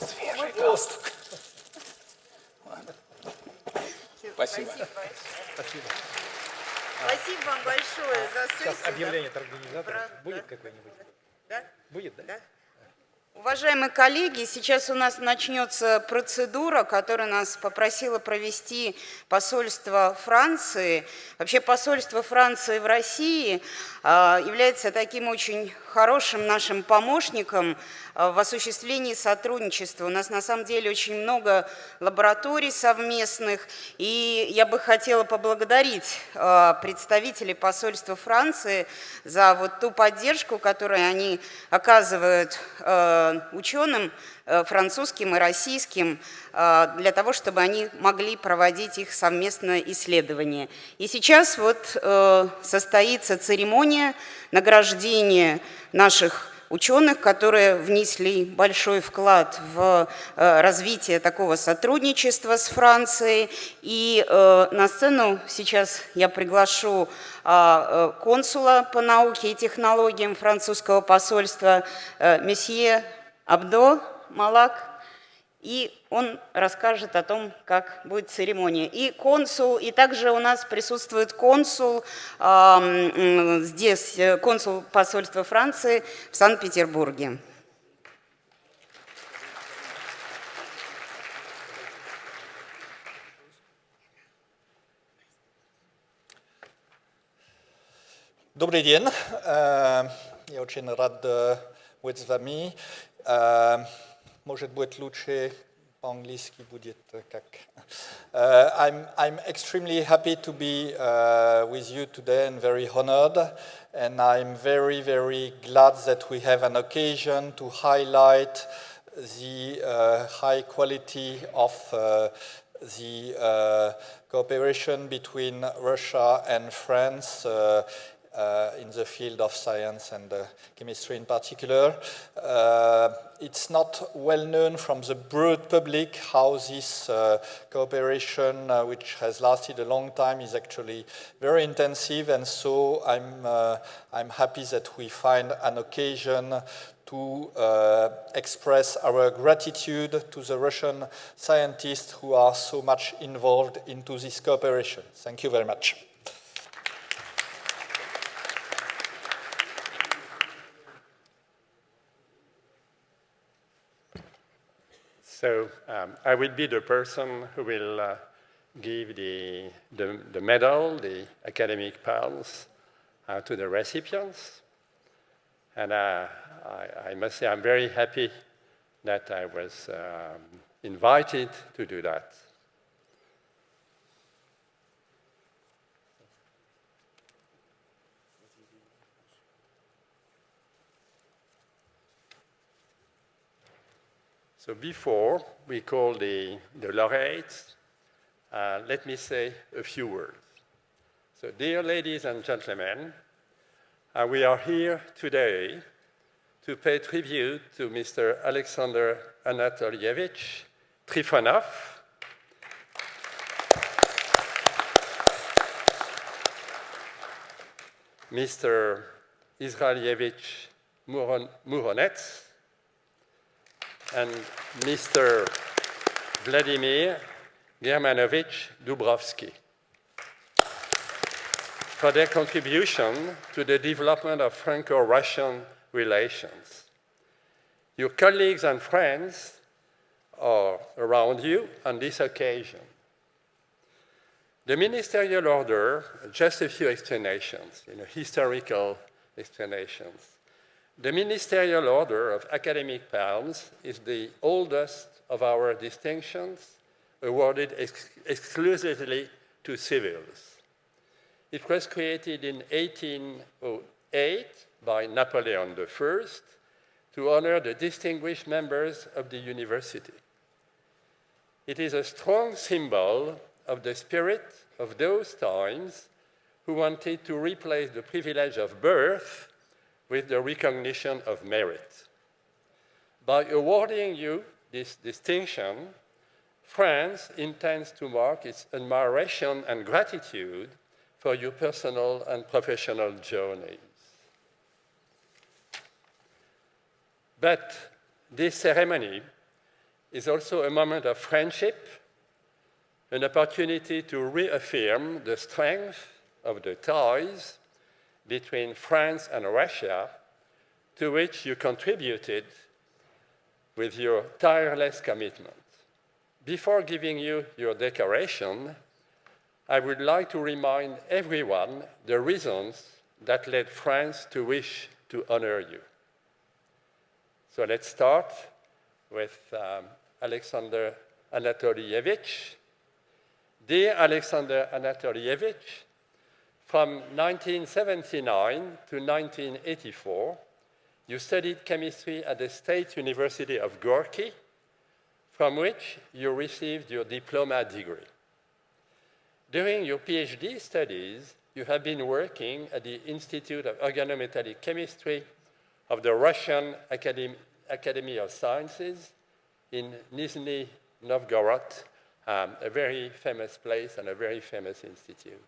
Свежий галстук. Спасибо. Спасибо. Спасибо вам большое за сессию. Сейчас объявление от организаторов. Будет какой-нибудь? Да? Будет, да? Да. Уважаемые коллеги, сейчас у нас начнется процедура, которую нас попросило провести посольство Франции. Вообще посольство Франции в России является таким очень хорошим нашим помощником в осуществлении сотрудничества. У нас на самом деле очень много лабораторий совместных, и я бы хотела поблагодарить представителей посольства Франции за вот ту поддержку, которую они оказывают ученым французским и российским для того, чтобы они могли проводить их совместное исследование. И сейчас вот состоится церемония награждения наших ученых, которые внесли большой вклад в развитие такого сотрудничества с Францией. И на сцену сейчас я приглашу консула по науке и технологиям французского посольства месье Абдо Малак, и он расскажет о том, как будет церемония. И консул, и также у нас присутствует консул, здесь консул посольства Франции в Санкт-Петербурге. Добрый день. Я очень рад быть с вами. Может быть, лучше по-английски будет как. I'm extremely happy to be with you today and very honored. And I'm very, very glad that we have an occasion to highlight the high quality of the cooperation between Russia and France in the field of science and chemistry in particular. It's not well known from the broad public how this cooperation, which has lasted a long time, is actually very intensive, and so I'm happy that we find an occasion to express our gratitude to the Russian scientists who are so much involved into this cooperation. Thank you very much. So I will be the person who will give the medal, the academic palms, to the recipients. And I must say I'm very happy that I was invited to do that. So before we call the laureates, let me say a few words. So dear ladies and gentlemen, we are here today to pay tribute to Mr. Alexander Anatolievich Trifonov, Mr. Israelievich Muronets, and Mr. Vladimir Germanovich Dubrovsky for their contribution to the development of Franco-Russian relations. Your colleagues and friends are around you on this occasion. The ministerial order, just a few explanations, historical explanations. The Ministerial Order of Academic Palms is the oldest of our distinctions awarded exclusively to civils. It was created in 1808 by Napoleon I to honor the distinguished members of the university. It is a strong symbol of the spirit of those times who wanted to replace the privilege of birth with the recognition of merit. By awarding you this distinction, France intends to mark its admiration and gratitude for your personal and professional journeys. But this ceremony is also a moment of friendship, an opportunity to reaffirm the strength of the ties between France and Russia, to which you contributed with your tireless commitment. Before giving you your decoration, I would like to remind everyone the reasons that led France to wish to honor you. So let's start with Alexander Anatolievich. Dear Alexander Anatolievich, from 1979 to 1984, you studied chemistry at the State University of Gorky, from which you received your diploma degree. During your PhD studies, you have been working at the Institute of Organometallic Chemistry of the Russian Academy of Sciences in Nizhny Novgorod, a very famous place and a very famous institute.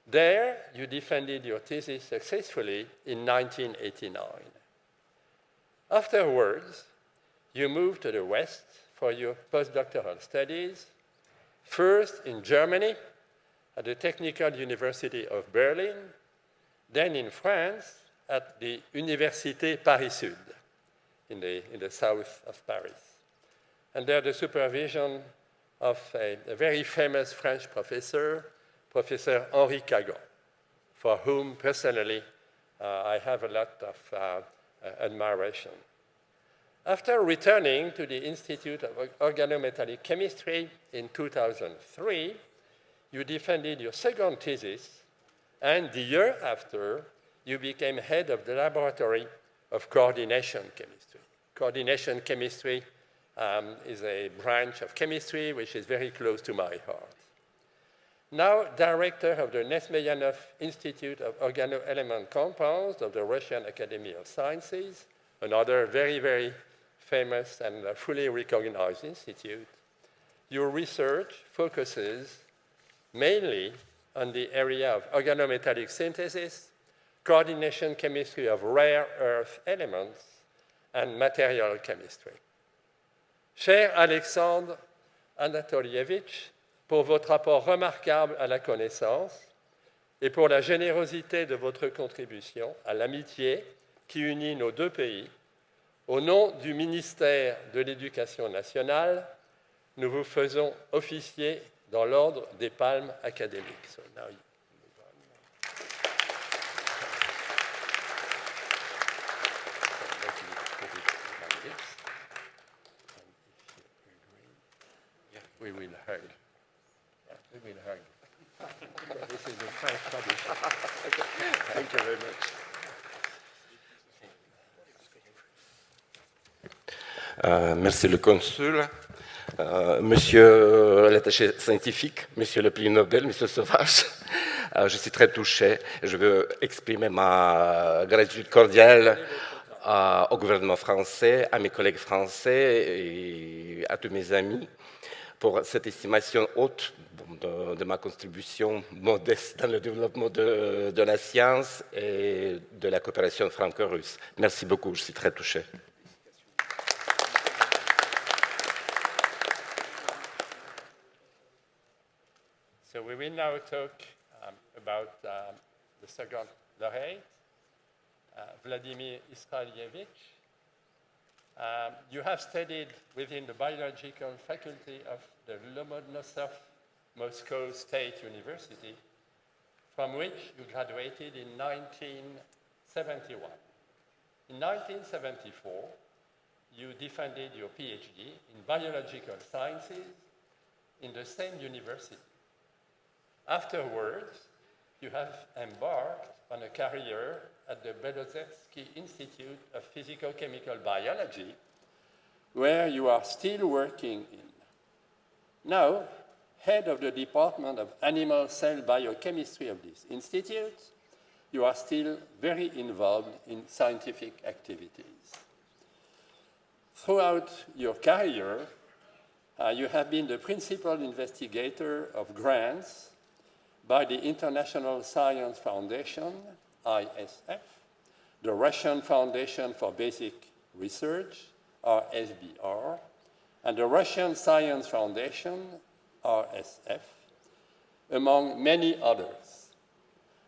There, you defended your thesis successfully in 1989. Afterwards, you moved to the West for your postdoctoral studies, first in Germany at the Technical University of Berlin, then in France at the Université Paris-Sud in the south of Paris, under the supervision of a very famous French professor, Professor Henri Cagon, for whom personally I have a lot of admiration. After returning to the Institute of Organometallic Chemistry in 2003, you defended your second thesis, and the year after, you became head of the Laboratory of Coordination Chemistry. Coordination chemistry is a branch of chemistry which is very close to my heart. Now director of the Nesmeyanov Institute of Organoelement Compounds of the Russian Academy of Sciences, another very, very famous and fully recognized institute, your research focuses mainly on the area of organometallic synthesis, coordination chemistry of rare earth elements, and material chemistry. Cher Alexandre Anatolievich, pour votre apport remarquable à la connaissance et pour la générosité de votre contribution à l'amitié qui unit nos deux pays, au nom du ministère de l'Éducation nationale, nous vous faisons officier dans l'ordre des palmes académiques. So now you move on. We will hug. We will hug. This is the French tradition. Thank you very much. Merci le consul, monsieur l'attaché scientifique, monsieur le prix Nobel, monsieur Sauvage. Je suis très touché. Je veux exprimer ma gratitude cordiale au gouvernement français, à mes collègues français et à tous mes amis pour cette estimation haute de ma contribution modeste dans le développement de la science et de la coopération franco-russe. Merci beaucoup, je suis très touché. So we will now talk about the second laureate, Vladimir Israelievich. You have studied within the biological faculty of the Lomonosov Moscow State University, from which you graduated in 1971. In 1974, you defended your PhD in biological sciences in the same university. Afterwards, you have embarked on a career at the Belozerski Institute of Physico-Chemical Biology, where you are still working in. Now, head of the Department of Animal Cell Biochemistry of this institute, you are still very involved in scientific activities. Throughout your career, You have been the principal investigator of grants by the International Science Foundation, ISF, the Russian Foundation for Basic Research, RSBR, and the Russian Science Foundation, RSF, among many others.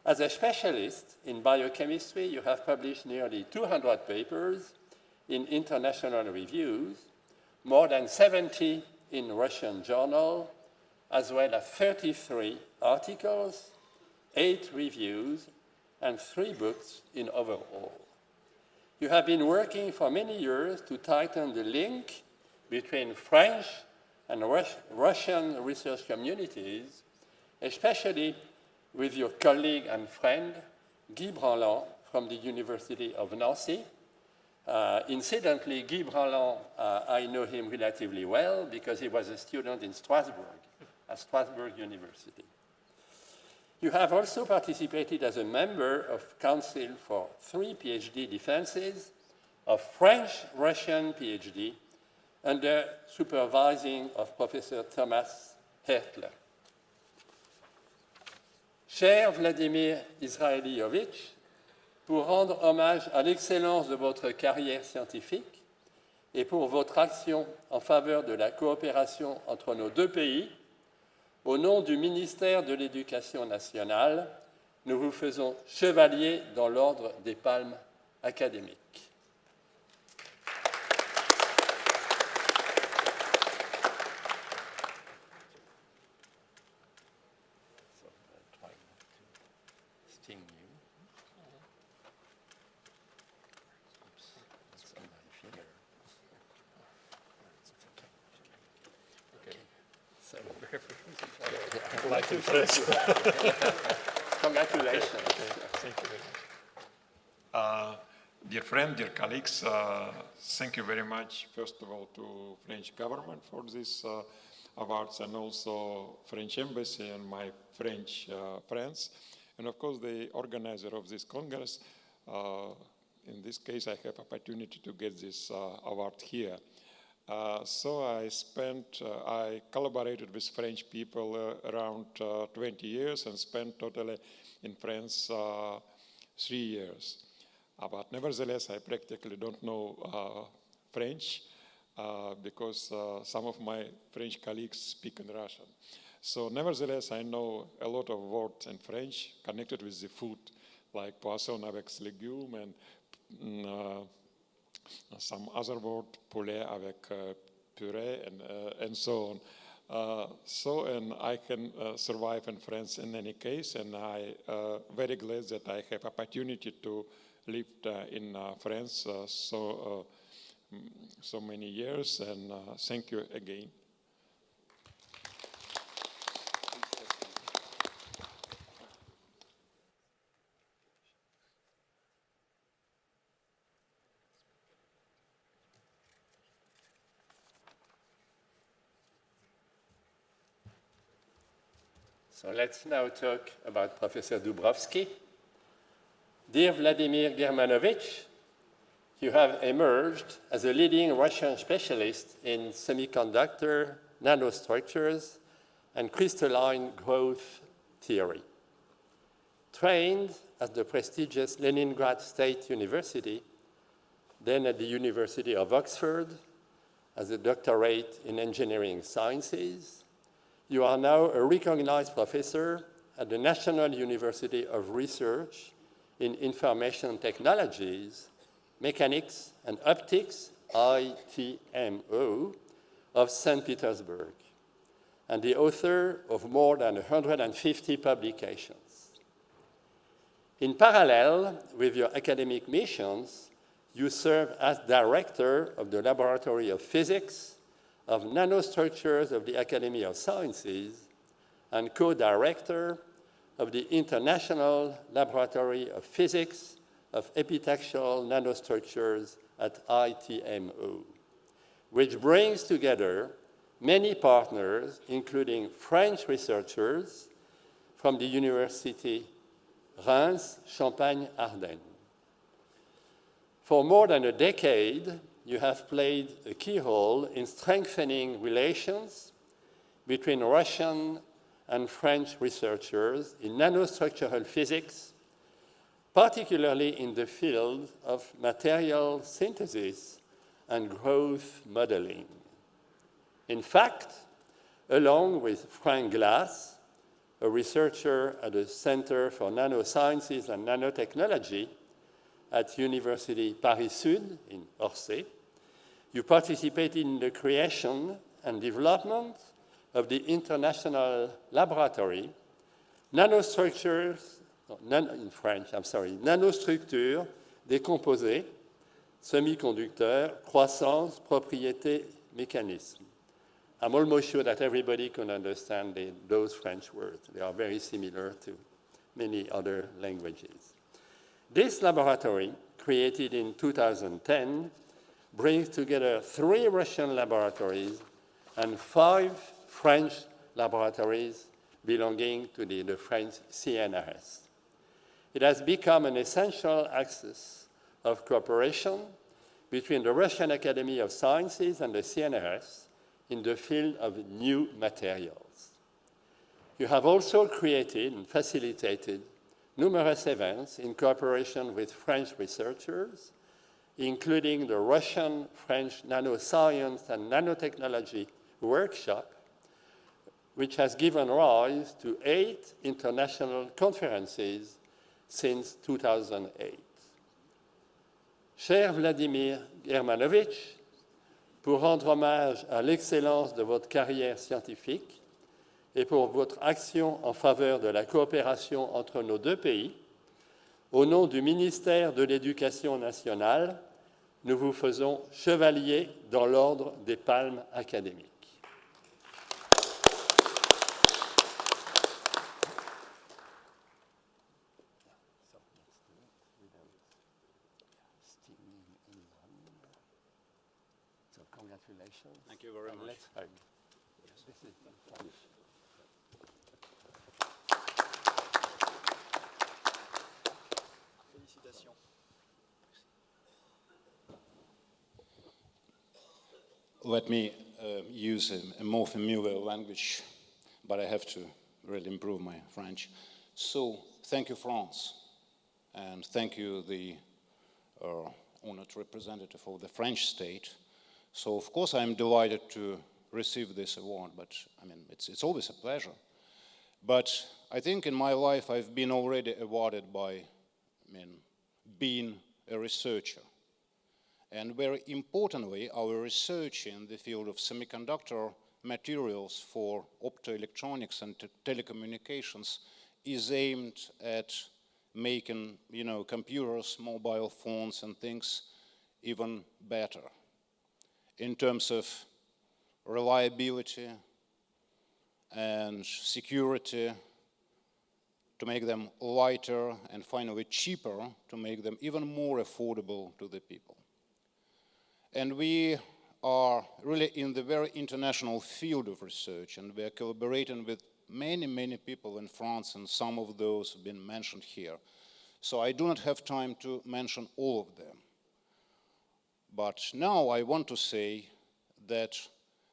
As a specialist in biochemistry, you have published nearly 200 papers in international reviews, more than 70 in Russian journals, as well as 33 articles, 8 reviews, and 3 books in overall. You have been working for many years to tighten the link between French and Russian research communities, especially with your colleague and friend, Guy Branlant from the University of Nancy. Incidentally, Guy Branlant, I know him relatively well because he was a student in Strasbourg, at Strasbourg University. You have also participated as a member of Council for 3 PhD defenses of French-Russian PhD under supervising of Professor Thomas Hertler. Cher Vladimir Israeliovitch, pour rendre hommage à l'excellence de votre carrière scientifique et pour votre action en faveur de la coopération entre nos deux pays, au nom du ministère de l'Éducation nationale, nous vous faisons chevalier dans l'ordre des Palmes académiques. Congratulations. Thank you very much. Dear friend, dear colleagues, thank you very much, first of all, to French government for this awards, and also French embassy and my French friends, and of course the organizer of this Congress. In this case, I have opportunity to get this award here. So I collaborated with French people around 20 years and spent totally in France 3 years. But nevertheless, I practically don't know French because some of my French colleagues speak in Russian. So nevertheless, I know a lot of words in French connected with the food, like poisson avec légumes and some other word, poulet avec purée, and so on. And I can survive in France in any case, and I very glad that I have opportunity to live in France so many years, and thank you again. So let's now talk about Professor Dubrovsky. Dear Vladimir Germanovich, you have emerged as a leading Russian specialist in semiconductor, nanostructures, and crystalline growth theory. Trained at the prestigious Leningrad State University, then at the University of Oxford as a doctorate in engineering sciences, you are now a recognized professor at the National University of Research in Information Technologies, Mechanics and Optics, ITMO, of St. Petersburg, and the author of more than 150 publications. In parallel with your academic missions, you serve as director of the Laboratory of Physics of Nanostructures of the Academy of Sciences and co-director of the International Laboratory of Physics of Epitaxial Nanostructures at ITMO, which brings together many partners, including French researchers from the University Reims, Champagne-Ardenne. For more than a decade, you have played a key role in strengthening relations between Russian and French researchers in nanostructural physics, particularly in the field of material synthesis and growth modeling. In fact, along with Frank Glass, a researcher at the Center for Nanosciences and Nanotechnology at University Paris-Sud in Orsay, you participated in the creation and development of the international laboratory Nanostructures, in French, I'm sorry, Nanostructures décomposées, semi-conducteurs, croissance, propriété, mécanisme. I'm almost sure that everybody can understand those French words. They are very similar to many other languages. This laboratory, created in 2010, brings together 3 Russian laboratories and 5 French laboratories belonging to the French CNRS. It has become an essential axis of cooperation between the Russian Academy of Sciences and the CNRS in the field of new materials. You have also created and facilitated numerous events in cooperation with French researchers, including the Russian-French Nanoscience and Nanotechnology Workshop, which has given rise to 8 international conferences since 2008. Cher Vladimir Germanovich, pour rendre hommage à l'excellence de votre carrière scientifique et pour votre action en faveur de la coopération entre nos 2 pays, au nom du ministère de l'Éducation nationale, nous vous faisons chevalier dans l'ordre des Palmes académiques. Congratulations. Thank you very much. Let's hug. This is Spanish. Félicitations. Let me use a more familiar language, but I have to really improve my French. So, thank you, France, and thank you, the honored representative of the French state. So, of course, I'm delighted to receive this award, but I mean, it's always a pleasure. But I think in my life I've been already awarded by, being a researcher. And very importantly, our research in the field of semiconductor materials for optoelectronics and telecommunications is aimed at making, computers, mobile phones and things even better in terms of reliability and security, to make them lighter, and finally cheaper, to make them even more affordable to the people. And we are really in the very international field of research, and we are collaborating with many, many people in France, and some of those have been mentioned here. So I do not have time to mention all of them. But now I want to say that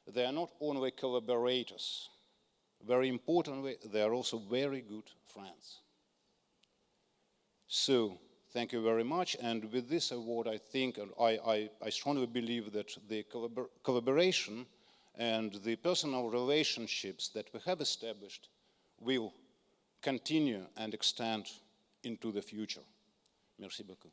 they are not only collaborators, very importantly, they are also very good friends. So, thank you very much, and with this award I think, and I strongly believe that the collaboration and the personal relationships that we have established will continue and extend into the future. Merci beaucoup.